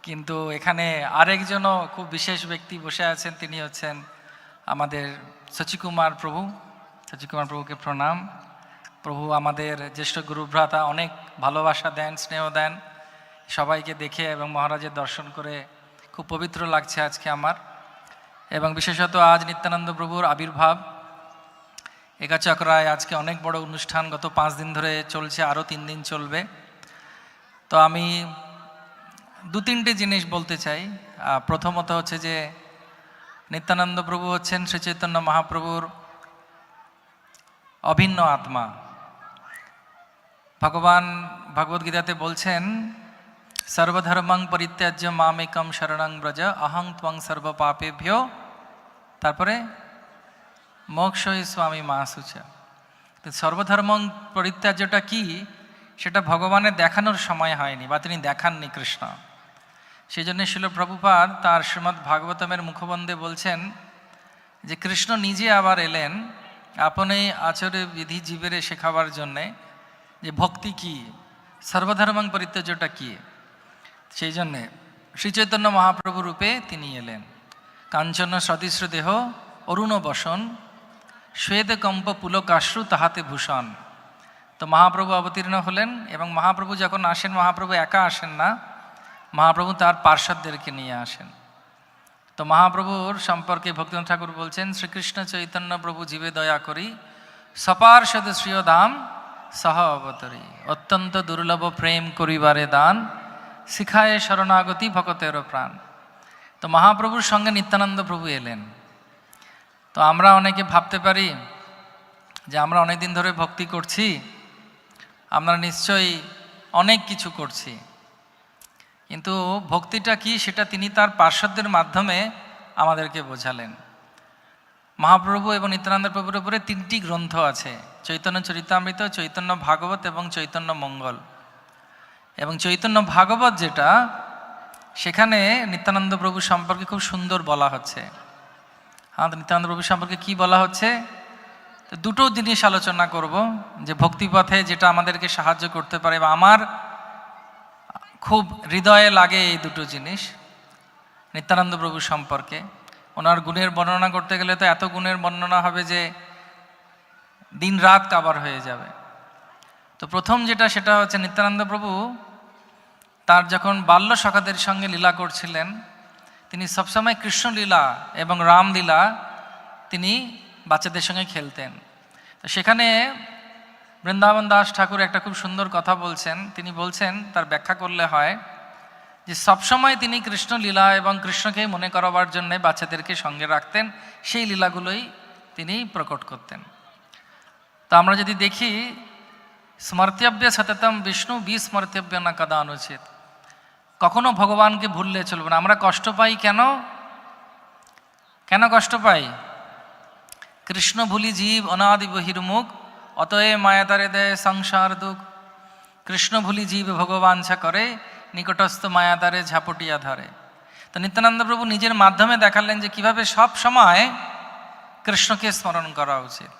কিন্তু এখানে আরেকজনও খুব বিশেষ ব্যক্তি বসে আছেন, তিনি হচ্ছেন আমাদের শচীকুমার প্রভু। শচীকুমার প্রভুকে প্রণাম। প্রভু আমাদের জ্যেষ্ঠ গুরুভ্রাতা, অনেক ভালোবাসা দেন, স্নেহ দেন সবাইকে দেখে, এবং মহারাজের দর্শন করে খুব পবিত্র লাগছে আজকে আমার। এবং বিশেষত আজ নিত্যানন্দ প্রভুর আবির্ভাব একাচক্রায় আজকে অনেক বড় অনুষ্ঠান, গত 5 দিন ধরে চলছে, আরও 3 দিন চলবে। তো আমি 2-3টে জিনিস বলতে চাই। প্রথমত হচ্ছে যে নিত্যানন্দ প্রভু হচ্ছেন শ্রী চৈতন্য মহাপ্রভুর অভিন্ন আত্মা। ভগবান ভগবদ্গীতাতে বলছেন, সর্বধর্মং পরিত্যাজ্য মামেকম শরণং ব্রজ অহং ত্বং সর্ব পাপেভ্যো, তারপরে মোক্ষই স্বামী মাসুচ। সর্বধর্মং পরিত্যাজ্যটা কি, সেটা ভগবানের দেখানোর সময় হয়নি, বা তিনি দেখাননি কৃষ্ণ। সেই জন্য শিল প্রভুপাদ তার শ্রীমদ্ ভাগবতমের মুখবন্ধে বলছেন যে কৃষ্ণ নিজে আবার এলেন আপনি আচরে বিধি জীবেরে শেখাবার জন্যে, যে ভক্তি কি, সর্বধর্মং পরিত্যাজ্যটা কি। সেই জন্যে শ্রী চৈতন্য মহাপ্রভু রূপে তিনি এলেন। কাঞ্চন সদৃশ্য দেহ অরুণ বসন, শ্বেত কম্প পুলকাশ্রু তাহাতে ভূষণ। তো মহাপ্রভু অবতীর্ণ হলেন, এবং মহাপ্রভু যখন আসেন, মহাপ্রভু একা আসেন না, মহাপ্রভু তার পার্শ্বদেরকে নিয়ে আসেন। তো মহাপ্রভুর সম্পর্কে ভক্তিনাথ ঠাকুর বলছেন, শ্রীকৃষ্ণ চৈতন্য প্রভু জীবে দয়া করি, সপার্ষদ শ্রীয় ধাম সহ অবতরী, অত্যন্ত দুর্লভ প্রেম করিবারে দান, শিখায় শরণাগতি ভকতের প্রাণ। তো মহাপ্রভুর সঙ্গে নিত্যানন্দ প্রভু এলেন। তো আমরা অনেকে ভাবতে পারি যে আমরা অনেক দিন ধরে ভক্তি করছি, আমরা নিশ্চয়ই অনেক কিছু করছি, কিন্তু ভক্তিটা কি সেটা তিনি তার পার্শ্বদের মাধ্যমে আমাদেরকে বোঝালেন। মহাপ্রভু এবং নিত্যানন্দ প্রভুর উপরে 3টি গ্রন্থ আছে, চৈতন্য চরিতামৃত, চৈতন্য ভাগবত এবং চৈতন্য মঙ্গল। এবং চৈতন্য ভাগবত যেটা, সেখানে নিত্যানন্দ প্রভু সম্পর্কে খুব সুন্দর বলা হচ্ছে। নিত্যানন্দ প্রভু সম্পর্কে কি বলা হচ্ছে, তো 2টো জিনিস আলোচনা করব, যে ভক্তিপথে যেটা আমাদেরকে সাহায্য করতে পারে, বা আমার খুব হৃদয়ে লাগে এই 2টো জিনিস নিত্যানন্দ প্রভু সম্পর্কে। ওনার গুণের বর্ণনা করতে গেলে তো এত গুণের বর্ণনা হবে যে দিন রাত কাবার হয়ে যাবে। তো প্রথম যেটা, সেটা হচ্ছে নিত্যানন্দ প্রভু তার যখন বাল্য সখাদের সঙ্গে লীলা করছিলেন, তিনি সবসময় কৃষ্ণলীলা এবং রামলীলা তিনি বাচ্চাদের সঙ্গে খেলতেন। তো সেখানে বৃন্দাবন দাস ঠাকুর একটা খুব সুন্দর কথা বলছেন। তিনি বলছেন, তার ব্যাখ্যা করলে হয় যে সবসময় তিনি কৃষ্ণলীলা এবং কৃষ্ণকে মনে করাবার জন্য বাচ্চাদেরকে সঙ্গে রাখতেন, সেই লীলাগুলোই তিনি প্রকট করতেন। তো আমরা যদি দেখি, স্মর্তব্য সততম বিষ্ণু বিস্মর্তব্য না কদা অনুচিত, কখনো ভগবানকে ভুললে চলবে না। আমরা কষ্ট পাই কেন? কেন কষ্ট পাই? কৃষ্ণ ভুলি জীব অনাদি বহির্মুখ, অতএ মায়াতারে দেয় সংসার দুঃখ। কৃষ্ণ ভুলি জীব ভগবাঞ্ছা করে, নিকটস্থ মায়াতারে ঝাপটিয়া ধরে। তো নিত্যানন্দ প্রভু নিজের মাধ্যমে দেখালেন যে কিভাবে সব সময় কৃষ্ণকে স্মরণ করা উচিত।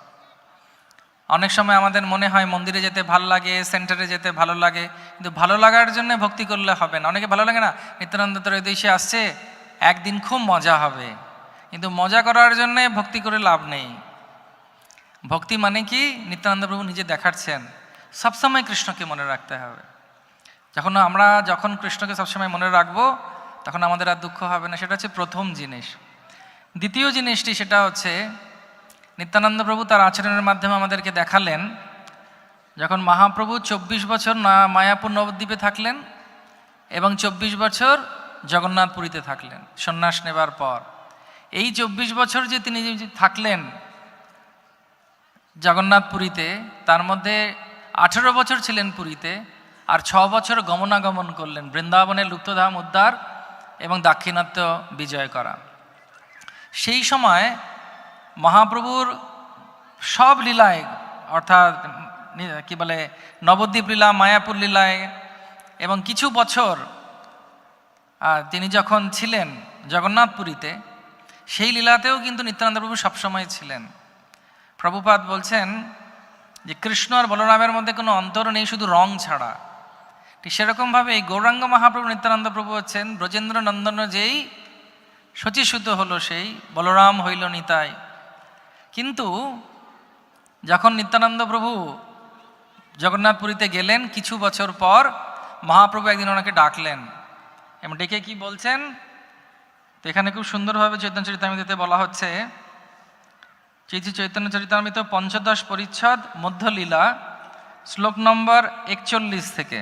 অনেক সময় আমাদের মনে হয় মন্দিরে যেতে ভালো লাগে, সেন্টারে যেতে ভালো লাগে, কিন্তু ভালো লাগার জন্য ভক্তি করলে হবে না। অনেকে ভালো লাগে না, নিত্যানন্দ ত্রয়োদশী আসছে, একদিন খুব মজা হবে, কিন্তু মজা করার জন্যে ভক্তি করে লাভ নেই। ভক্তি মানে কি, নিত্যানন্দ প্রভু নিজে দেখাচ্ছেন সবসময় কৃষ্ণকে মনে রাখতে হবে। যখন কৃষ্ণকে সবসময় মনে রাখবো, তখন আমাদের আর দুঃখ হবে না। সেটা হচ্ছে প্রথম জিনিস। দ্বিতীয় জিনিসটি, সেটা হচ্ছে নিত্যানন্দ প্রভু তার আচরণের মাধ্যমে আমাদেরকে দেখালেন, যখন মহাপ্রভু 24 বছর মায়াপুর নবদ্বীপে থাকলেন এবং 24 বছর জগন্নাথপুরীতে থাকলেন সন্ন্যাস নেবার পর। এই 24 বছর যে তিনি থাকলেন জগন্নাথপুরীতে, তার মধ্যে 18 বছর ছিলেন পুরীতে, আর 6 বছর গমনাগমন করলেন বৃন্দাবনের লুপ্তধাম উদ্ধার এবং দাক্ষিণাত্য বিজয় করা। সেই সময় মহাপ্রভুর সব লীলায়, অর্থাৎ কি বলে নবদ্বীপ লীলা, মায়াপুর লীলায়, এবং কিছু বছর তিনি যখন ছিলেন জগন্নাথপুরীতে, সেই লীলাতেও কিন্তু নিত্যানন্দ প্রভু সবসময় ছিলেন। প্রভুপাদ বলছেন যে কৃষ্ণ আর বলরামের মধ্যে কোনো অন্তর নেই, শুধু রং ছাড়া। ঠিক সেরকমভাবে এই গৌরাঙ্গ মহাপ্রভু নিত্যানন্দ প্রভু হচ্ছেন ব্রজেন্দ্র নন্দন, যেই শচীসুত হলো সেই বলরাম হইল নিতাই। কিন্তু যখন নিত্যানন্দ প্রভু জগন্নাথপুরীতে গেলেন কিছু বছর পর, মহাপ্রভু একদিন ওনাকে ডাকলেন এবং ডেকে কি বলছেন, তো এখানে খুব সুন্দরভাবে চৈতন্য চরিতামৃতে বলা হচ্ছে, চৈতন্য চরিতামৃত পঞ্চদশ পরিচ্ছদ মধ্যলীলা শ্লোক নম্বর 41 থেকে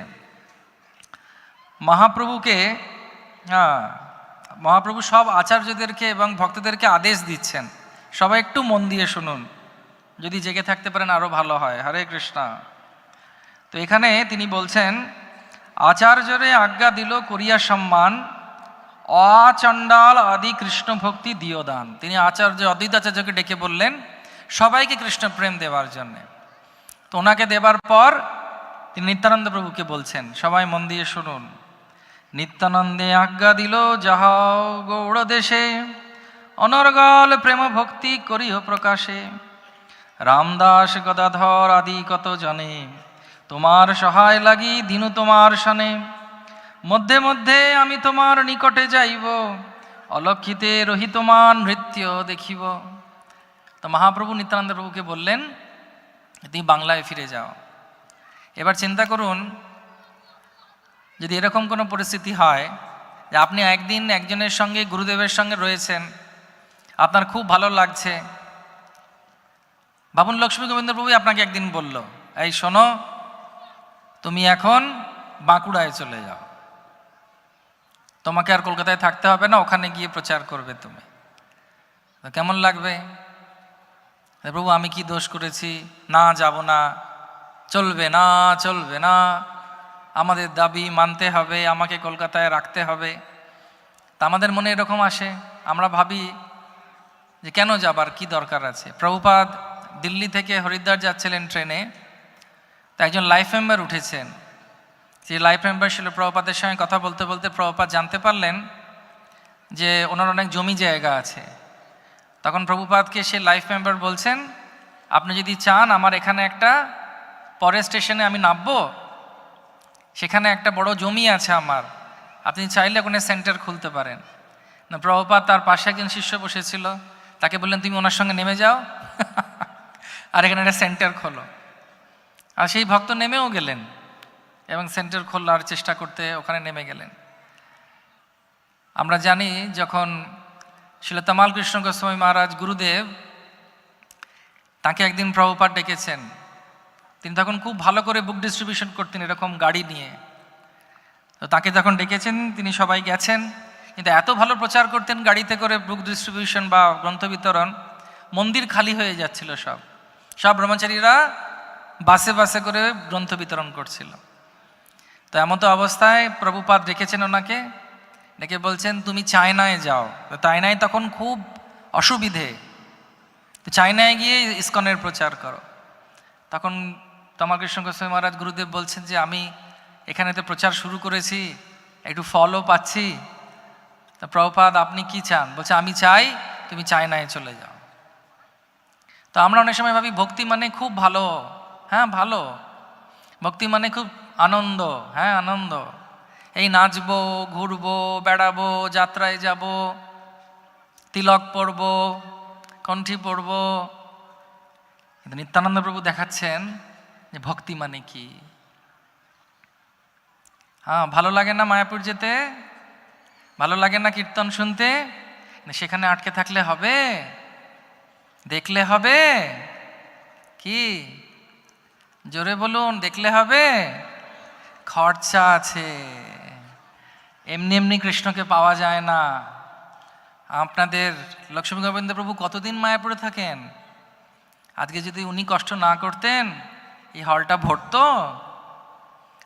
মহাপ্রভুকে মহাপ্রভু সব আচার্যদেরকে এবং ভক্তদেরকে আদেশ দিচ্ছেন, সবাই একটু মন দিয়ে শুনুন, যদি জেগে থাকতে পারেন আরও ভালো হয়। হরে কৃষ্ণ। তো এখানে তিনি বলছেন, আচার্যরে আজ্ঞা দিল করিয়া সম্মান, অচণ্ডাল আদি কৃষ্ণ ভক্তি দিয়দান। তিনি আচার্য অদ্বৈত আচার্যকে ডেকে বললেন সবাইকে কৃষ্ণ প্রেম দেওয়ার জন্যে। তো ওনাকে দেবার পর তিনি নিত্যানন্দ প্রভুকে বলছেন, সবাই মন দিয়ে শুনুন, নিত্যানন্দে আজ্ঞা দিল যাহাও গৌড় দেশে, অনর্গল প্রেম ভক্তি করিও প্রকাশে। রামদাস গদাধর আদি কত জনে, তোমার সহায় লাগি দিনু তোমার সনে। মধ্যে মধ্যে আমি তোমার নিকটে যাইব, অলক্ষিতে রহিতমান নৃত্য দেখিব। তো মহাপ্রভু নিত্যানন্দ প্রভুকে বললেন তুমি বাংলায় ফিরে যাও। এবার চিন্তা করুন, যদি এরকম কোনো পরিস্থিতি হয় যে আপনি একদিন একজনের সঙ্গে গুরুদেবের সঙ্গে রয়েছেন, আপনার খুব ভালো লাগছে, ভাবুন লক্ষ্মী গোবিন্দ প্রভু আপনাকে একদিন বলল, এই শোনো তুমি এখন বাঁকুড়ায় চলে যাও, তোমাকে আর কলকাতায় থাকতে হবে না, ওখানে গিয়ে প্রচার করবে তুমি। কেমন লাগবে? প্রভু আমি কি দোষ করেছি? না, যাব না, চলবে না, চলবে না, আমাদের দাবি মানতে হবে, আমাকে কলকাতায় রাখতে হবে। তা আমাদের মনে এরকম আসে, আমরা ভাবি যে কেন যাবার কি দরকার আছে। প্রভুপাদ দিল্লি থেকে হরিদ্বার যাচ্ছিলেন ট্রেনে, তো একজন লাইফ মেম্বার উঠেছেন, যে লাইফ মেম্বার ছিল প্রভুপাদের সঙ্গে কথা বলতে বলতে প্রভুপাদ জানতে পারলেন যে ওনার অনেক জমি জায়গা আছে। তখন প্রভুপাদকে সে লাইফ মেম্বার বলছেন, আপনি যদি চান আমার এখানে একটা পরের স্টেশনে আমি নামবো, সেখানে একটা বড় জমি আছে আমার, আপনি চাইলে ওখানে সেন্টার খুলতে পারেন না। প্রভুপাদ তার পাশে একজন শিষ্য বসেছিল, তাকে বললেন তুমি ওনার সঙ্গে নেমে যাও আর এখানে একটা সেন্টার খোলো। আর সেই ভক্ত নেমেও গেলেন এবং সেন্টার খোলার চেষ্টা করতে ওখানে নেমে গেলেন। আমরা জানি যখন শ্রীল তামাল কৃষ্ণ গোস্বামী মহারাজ গুরুদেব, তাকে একদিন প্রভুপাদ ডেকেছেন, তিনি তখন খুব ভালো করে বুক ডিস্ট্রিবিউশন করতেন এরকম গাড়ি নিয়ে। তো তাকে যখন ডেকেছেন তিনি সবাই গেছেন, কিন্তু এত ভালো প্রচার করতেন গাড়িতে করে বুক ডিস্ট্রিবিউশন বা গ্রন্থ বিতরণ, মন্দির খালি হয়ে যাচ্ছিল, সব ব্রহ্মচারীরা বাসে বাসে করে গ্রন্থ বিতরণ করছিল। তো এমতো অবস্থায় প্রভুপাদ ডেকেছেন ওনাকে, ডেকে বলছেন তুমি চায়নায় যাও। তো চায়নায় তখন খুব অসুবিধে, তো চায়নায় গিয়ে ইসকনের প্রচার করো। তখন তামাল কৃষ্ণ গোস্বামী মহারাজ গুরুদেব বলছেন যে আমি এখানে তো প্রচার শুরু করেছি, একটু ফলও পাচ্ছি, তা প্রভুপাদ আপনি কি চান? বলছে আমি চাই তুমি চায়নায় চলে যাও। তো আমরা অনেক সময় ভাবি ভক্তি মানে খুব ভালো, হ্যাঁ ভালো, ভক্তি মানে খুব আনন্দ, হ্যাঁ আনন্দ, এই নাচবো, ঘুরবো, বেড়াবো, যাত্রায় যাব, তিলক পরবো, কণ্ঠী পরবো। কিন্তু নিত্যানন্দ প্রভু দেখাচ্ছেন যে ভক্তি মানে কি। হ্যাঁ ভালো লাগে না মায়াপুর যেতে, ভালো লাগে না কীর্তন শুনতে, সেখানে আটকে থাকলে হবে? দেখলে হবে কি? জোরে বলুন, দেখলে হবে? খরচা আছে, এমনি এমনি কৃষ্ণকে পাওয়া যায় না। আপনাদের লক্ষ্মী গোবিন্দ প্রভু কতদিন মায়াপুরে থাকেন? আজকে যদি উনি কষ্ট না করতেন এই হলটা ভরতো?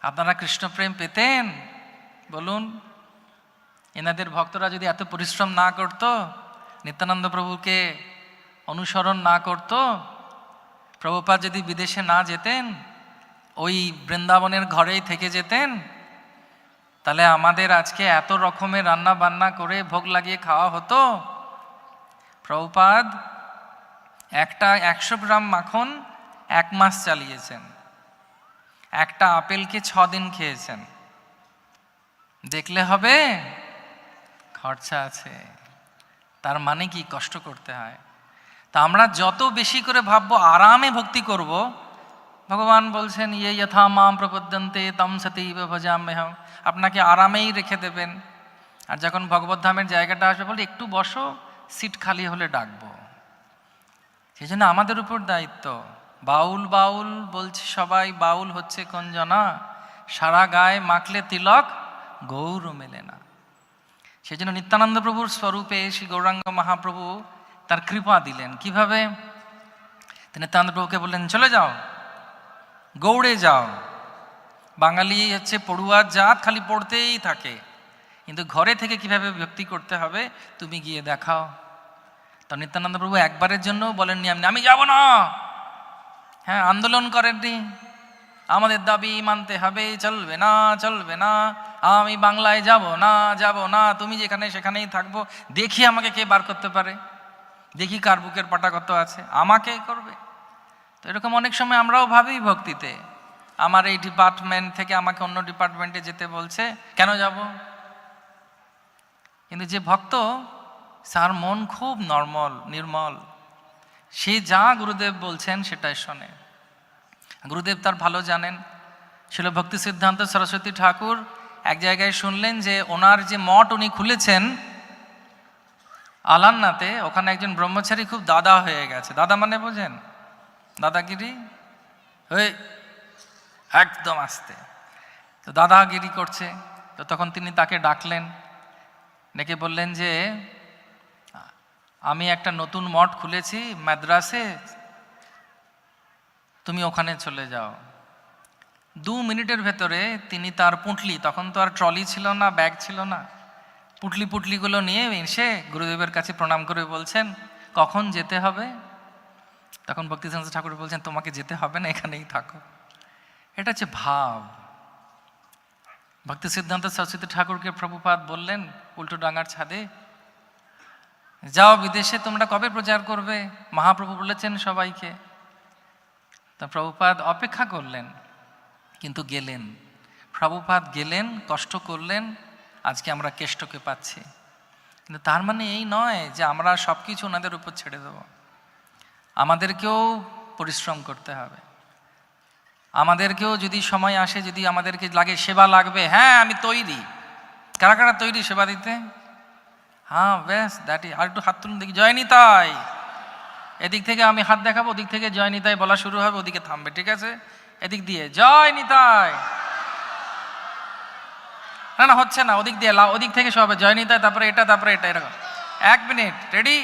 আপনারা কৃষ্ণপ্রেম পেতেন? বলুন, এনাদের ভক্তরা যদি এত পরিশ্রম না করত, নিত্যানন্দ প্রভুকে অনুসরণ না করত, প্রভুপাদ যদি বিদেশে না যেতেন, ওই বৃন্দাবনের ঘরেই থেকে যেতেন, তাহলে আমাদের আজকে এত রকমের রান্না বান্না করে ভোগ লাগিয়ে খাওয়া হতো? প্রভুপাদ একটা 100 গ্রাম মাখন 1 মাস চালিয়েছেন, একটা আপেলকে 6 দিন খেয়েছেন। দেখলে হবে, খরচা আছে। তার মানে কি? কষ্ট করতে হয়। তা আমরা যত বেশি করে ভাববো আরামে ভক্তি করব, ভগবান বলছেন ইয়ে যথা মাম প্রপদ্যন্তে তম সতৈব ভজাম্যহম, আপনাকে আরামেই রেখে দেবেন। আর যখন ভগবত ধামের জায়গাটা আসবে বলে একটু বসো, সিট খালি হলে ডাকবো। সেই জন্য আমাদের উপর দায়িত্ব। বাউল বাউল বলছে সবাই, বাউল হচ্ছে কোন জনা? সারা গায়ে মাখলে তিলক গৌর মেলে না। সেই জন্য নিত্যানন্দ প্রভুর স্বরূপে শ্রী গৌরাঙ্গ মহাপ্রভু তার কৃপা দিলেন। কিভাবে? তিনি নিত্যানন্দ প্রভুকে বললেন চলে যাও, গৌড়ে যাও। বাঙালি হচ্ছে পড়ুয়ার জাত, খালি পড়তেই থাকে, কিন্তু ঘরে থেকে কিভাবে ভক্তি করতে হবে তুমি গিয়ে দেখাও। তো নিত্যানন্দ প্রভু একবারের জন্য বলেননি আমি যাব না। হ্যাঁ, আন্দোলন করেননি, আমাদের দাবি মানতে হবে, চলবে না চলবে না, আমি বাংলায় যাব না যাব না, তুমি যেখানে সেখানেই থাকবো, দেখি আমাকে কে বার করতে পারে, দেখি কার বুকের পাটা কত আছে, আমাকে করবে। তো এরকম অনেক সময় আমরাও ভাবি ভক্তিতে, আমার এই ডিপার্টমেন্ট থেকে আমাকে অন্য ডিপার্টমেন্টে যেতে বলছে, কেন যাব? কিন্তু যে ভক্ত, তার মন খুব নির্মল, সে যা গুরুদেব বলছেন সেটাই শোনে। গুরুদেব তার ভালো জানেন। ছিল ভক্তি সিদ্ধান্ত সরস্বতী ঠাকুর এক জায়গায় শুনলেন যে ওনার যে মঠ উনি খুলেছেন আলান্নাতে, ওখানে একজন ব্রহ্মচারী খুব দাদা হয়ে গেছে। দাদা মানে বোঝেন? দাদাগিরি, ওই একদম আস্তে। তো দাদাগিরি করছে। তো তখন তিনি তাকে ডাকলেন, ডেকে বললেন যে আমি একটা নতুন মঠ খুলেছি মাদ্রাসে, তুমি ওখানে চলে যাও। 2 মিনিটের ভেতরে তিনি তার পুঁটলি, তখন তো আর ট্রলি ছিল না, ব্যাগ ছিল না, পুটলিগুলো নিয়ে এসে গুরুদেবের কাছে প্রণাম করে বলছেন কখন যেতে হবে? তখন ভক্তিসিদ্ধান্ত ঠাকুর বলছেন তোমাকে যেতে হবে না, এখানেই থাকো। এটা হচ্ছে ভাব। ভক্তি সিদ্ধান্ত সরস্বতী ঠাকুরকে প্রভুপাদ বললেন উল্টো ডাঙ্গার ছাদে, যাও বিদেশে, তোমরা কবে প্রচার করবে? মহাপ্রভু বলেছেন সবাইকে। তা প্রভুপাদ অপেক্ষা করলেন, কিন্তু গেলেন। প্রভুপাদ গেলেন, কষ্ট করলেন, আজকে আমরা কেষ্টকে পাচ্ছি। কিন্তু তার মানে এই নয় যে আমরা সব কিছু ওনাদের উপর ছেড়ে দেব। আমাদেরকেও পরিশ্রম করতে হবে। আমাদেরকেও যদি সময় আসে, যদি আমাদেরকে লাগে সেবা লাগবে, হ্যাঁ আমি তৈরি। কারা কারা তৈরি সেবা দিতে? হ্যাঁ ব্যাস, দ্যাট ইজ। আর একটু হাত তুলুন দেখি। জয় নিতাই। এদিক থেকে আমি হাত দেখাবো, ওদিক থেকে জয় নিতাই বলা শুরু হবে, ওদিকে থামবে, ঠিক আছে? এদিক দিয়ে জয় নিতাই। না না হচ্ছে না, ওদিক দিয়ে ওদিক থেকে সব হবে, জয় নিতাই, তারপরে এটা, তারপরে এটা, এরকম। 1 মিনিট, রেডি?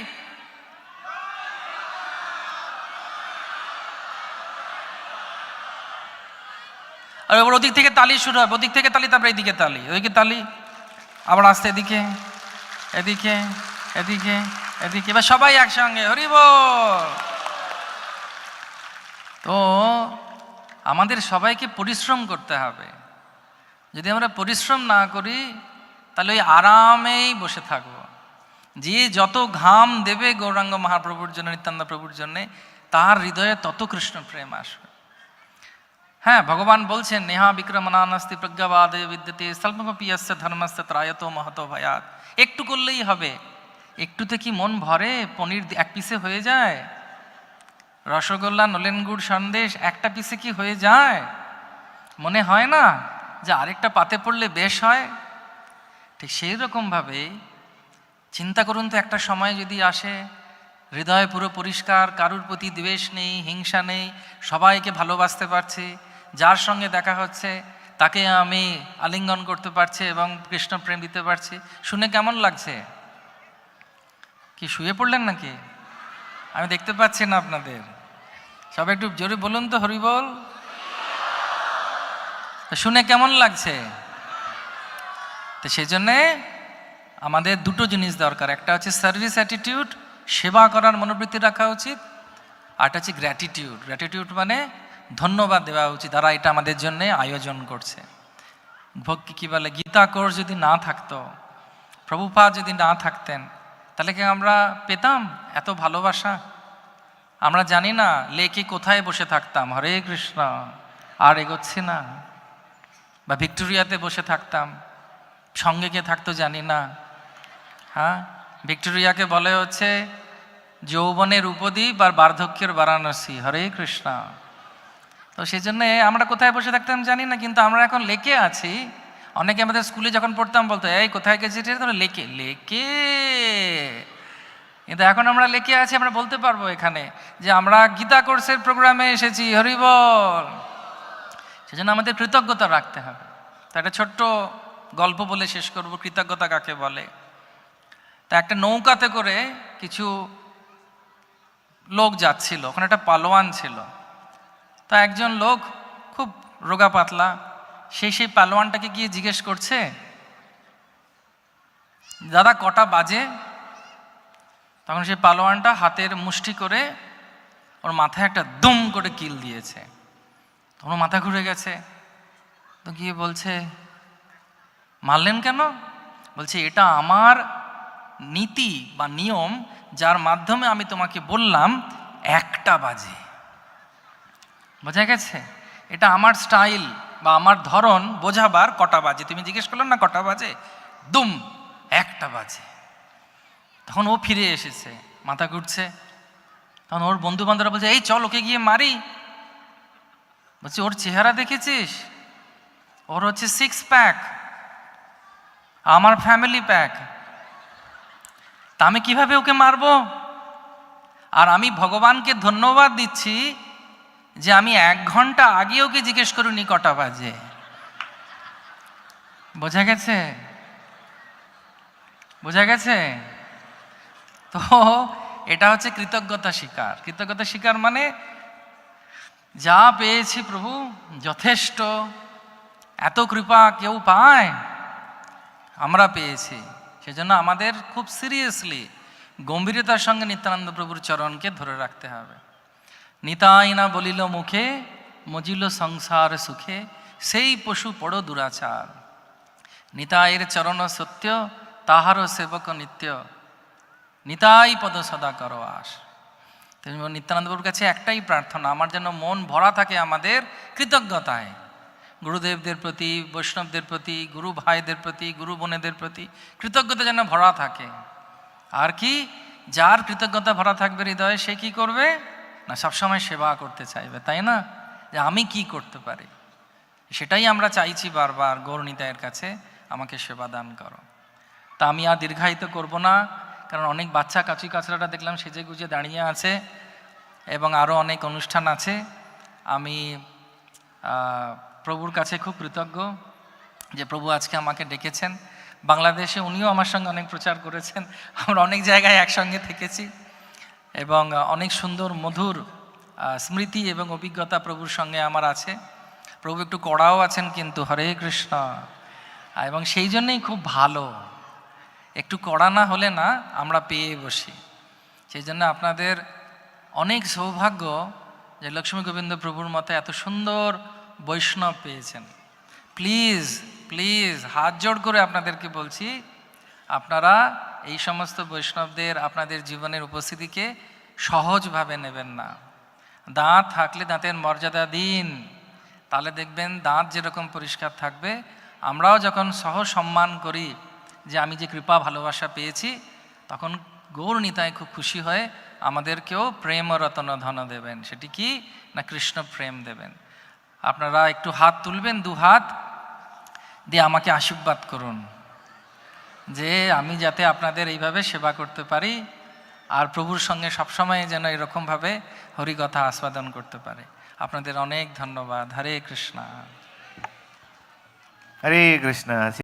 আর এবার ওদিক থেকে তালি শুরু হবে, ওদিক থেকে তালি, তারপরে এদিকে তালি, ওদিকে তালি, আবার আসতে এদিকে, এদিকে, এদিকে, এদিকে, এবার সবাই একসঙ্গে হরি বল। তো আমাদের সবাইকে পরিশ্রম করতে হবে। যদি আমরা পরিশ্রম না করি তাহলে ওই আরামেই বসে থাকবো। যে যত ঘাম দেবে গৌরাঙ্গ মহাপ্রভুর জন্য, নিত্যানন্দ প্রভুর জন্যে, তার হৃদয়ে তত কৃষ্ণ প্রেম আসবে। হ্যাঁ, ভগবান বলছেন নেহা বিক্রমণানাস্তি প্রজ্ঞাবাদে বিদ্যতে স্বল্পমপি যস্য ধর্মস্য ত্রায়তো মহতো ভয়াৎ। একটু করলেই হবে। একটুতে কি মন ভরে? পনির 1 পিসে হয়ে যায়? রসগোল্লা, নলেন গুড়, সন্দেশ একটা পিসে কি হয়ে যায়? মনে হয় না যে আরেকটা পাতে পড়লে বেশ হয়? ঠিক সেই রকমভাবে চিন্তা করুন তো, একটা সময় যদি আসে হৃদয় পুরো পরিষ্কার, কারুর প্রতি দ্বেষ নেই, হিংসা নেই, সবাইকে ভালোবাসতে পারছি, যার সঙ্গে দেখা হচ্ছে তাকে আমি আলিঙ্গন করতে পারছি এবং কৃষ্ণ প্রেম দিতে পারছি। শুনে কেমন লাগছে? কি শুয়ে পড়লেন নাকি? আমি দেখতে পাচ্ছি না আপনাদের। সবাই একটু জোরে বলুন তো হরি বল। শুনে কেমন লাগছে? তো সেই জন্যে আমাদের দুটো জিনিস দরকার। একটা হচ্ছে সার্ভিস অ্যাটিটিউড, সেবা করার মনোবৃত্তি রাখা উচিত। আরটা হচ্ছে গ্র্যাটিটিউড। গ্র্যাটিটিউড মানে ধন্যবাদ দেওয়া উচিত, তারা এটা আমাদের জন্য আয়োজন করছে। ভক্তি কি বলে, গীতা কোর্স যদি না থাকতো, প্রভুপাদ যদি না থাকতেন, তাহলে কি আমরা পেতাম এত ভালোবাসা? আমরা জানি না লেকে কোথায় বসে থাকতাম, হরে কৃষ্ণ আর এগোচ্ছি না, বা ভিক্টোরিয়াতে বসে থাকতাম, সঙ্গে কে থাকতো জানি না। হ্যাঁ, ভিক্টোরিয়াকে বলে হচ্ছে যৌবনের উপদ্বীপ আর বার্ধক্যের বারাণসী। হরে কৃষ্ণ। তো সেই জন্য আমরা কোথায় বসে থাকতাম জানি না, কিন্তু আমরা এখন লেকে আছি। অনেকে আমাদের স্কুলে যখন পড়তাম বলতো, এই কোথায় গেছি, লেকে লেকে। কিন্তু এখন আমরা লেকে আছি, আমরা বলতে পারবো এখানে যে আমরা গীতা কোর্সের প্রোগ্রামে এসেছি। হরি বল। সেজন্য আমাদের কৃতজ্ঞতা রাখতে হবে। তা একটা ছোট্ট গল্প বলে শেষ করব, কৃতজ্ঞতা কাকে বলে। তা একটা নৌকাতে করে কিছু লোক যাচ্ছিল, ওখানে একটা পালোয়ান ছিল। তা একজন লোক খুব রোগা পাতলা, সেই পালোয়ানটাকে গিয়ে জিজ্ঞেস করছে, দাদা কটা বাজে? তখন সেই পালোয়ানটা হাতের মুষ্টি করে ওর মাথায় একটা দুম করে কিল দিয়েছে। তখন মাথা ঘুরে গেছে। তো গিয়ে বলছে, মারলেন কেন? বলছে, এটা আমার নীতি বা নিয়ম, যার মাধ্যমে আমি তোমাকে বললাম 1টা বাজে। বোঝা গেছে? এটা আমার স্টাইল বা আমার ধরন বোঝাবার কটা বাজে। তুমি জিজ্ঞেস করলেন না কটা বাজে, দুম 1টা বাজে। তখন ও ফিরে এসেছে, মাথা ঘুরছে। তখন ওর বন্ধু বান্ধবরা বলছে, এই চল ওকে গিয়ে মারি। বলছে, ওর চেহারা দেখেছিস? ওর হচ্ছে 6 প্যাক, আমার ফ্যামিলি প্যাক। তা আমি কিভাবে ওকে মারবো? আর আমি ভগবানকে ধন্যবাদ দিচ্ছি যে আমি 1 ঘন্টা আগে ওকে জিজ্ঞেস করিনি কটা বাজে। বোঝা গেছে? বোঝা গেছে? তো এটা হচ্ছে কৃতজ্ঞতা স্বীকার। কৃতজ্ঞতা স্বীকার মানে যা পেয়েছি প্রভু যথেষ্ট, এত কৃপা কেউ পায়, আমরা পেয়েছি। সেজন্য আমাদের খুব সিরিয়াসলি গম্ভীরতার সঙ্গে নিত্যানন্দ প্রভুর চরণকে ধরে রাখতে হবে। নিতাই না বলিল মুখে, মজিল সংসার সুখে, সেই পশু পড়ো দুরাচার। নিতাইয়ের চরণ সত্য, তাহারও সেবক নিত্য, নিতাই পদ সদা করো আস। নিত্যানন্দ প্রভুর কাছে একটাই প্রার্থনা, আমার যেন মন ভরা থাকে আমাদের কৃতজ্ঞতায়, গুরুদেবদের প্রতি, বৈষ্ণবদের প্রতি, গুরু ভাইদের প্রতি, গুরু বোনেদের প্রতি কৃতজ্ঞতা যেন ভরা থাকে। আর কি, যার কৃতজ্ঞতা ভরা থাকবে হৃদয়ে, সে কি করবে না, সবসময় সেবা করতে চাইবে, তাই না? যে আমি কি করতে পারি, সেটাই আমরা চাইছি বারবার গৌরনিতাইয়ের কাছে, আমাকে সেবা দান করো। তা আমি আর দীর্ঘায়িত করব না, কারণ অনেক বাচ্চা কাচি কাচরাটা দেখলাম সেজে গুজে দাঁড়িয়ে আছে এবং আরও অনেক অনুষ্ঠান আছে। আমি প্রভুর কাছে খুব কৃতজ্ঞ যে প্রভু আজকে আমাকে ডেকেছেন। বাংলাদেশে উনিও আমার সঙ্গে অনেক প্রচার করেছেন, আমরা অনেক জায়গায় একসঙ্গে থেকেছি এবং অনেক সুন্দর মধুর স্মৃতি এবং অভিজ্ঞতা প্রভুর সঙ্গে আমার আছে। প্রভু একটু কড়াও আছেন কিন্তু, হরে কৃষ্ণ। এবং সেই জন্যই খুব ভালো, একটু কড়া না হলে না আমরা পেয়ে বসি। সেই জন্য আপনাদের অনেক সৌভাগ্য যে লক্ষ্মী গোবিন্দ প্রভুর মতো এত সুন্দর বৈষ্ণব পেয়েছেন। প্লিজ প্লিজ হাত জোড় করে আপনাদেরকে বলছি, আপনারা এই সমস্ত বৈষ্ণবদের আপনাদের জীবনের উপস্থিতিকে সহজভাবে নেবেন না। দাঁত থাকলে দাঁতের মর্যাদা দিন, তাহলে দেখবেন দাঁত যেরকম পরিষ্কার থাকবে, আমরাও যখন সহ সম্মান করি যে আমি যে কৃপা ভালোবাসা পেয়েছি, তখন গৌর নিতাই খুব খুশি হয়ে আমাদেরকেও প্রেম রতন ধন দেবেন। সেটি কি না, কৃষ্ণ প্রেম দেবেন। আপনারা একটু হাত তুলবেন, 2 হাত দিয়ে আমাকে আশীর্বাদ করুন যে আমি যাতে আপনাদের এইভাবে সেবা করতে পারি আর প্রভুর সঙ্গে সবসময় যেন এরকমভাবে হরিকথা আস্বাদন করতে পারে। আপনাদের অনেক ধন্যবাদ। হরে কৃষ্ণ। হরে কৃষ্ণ।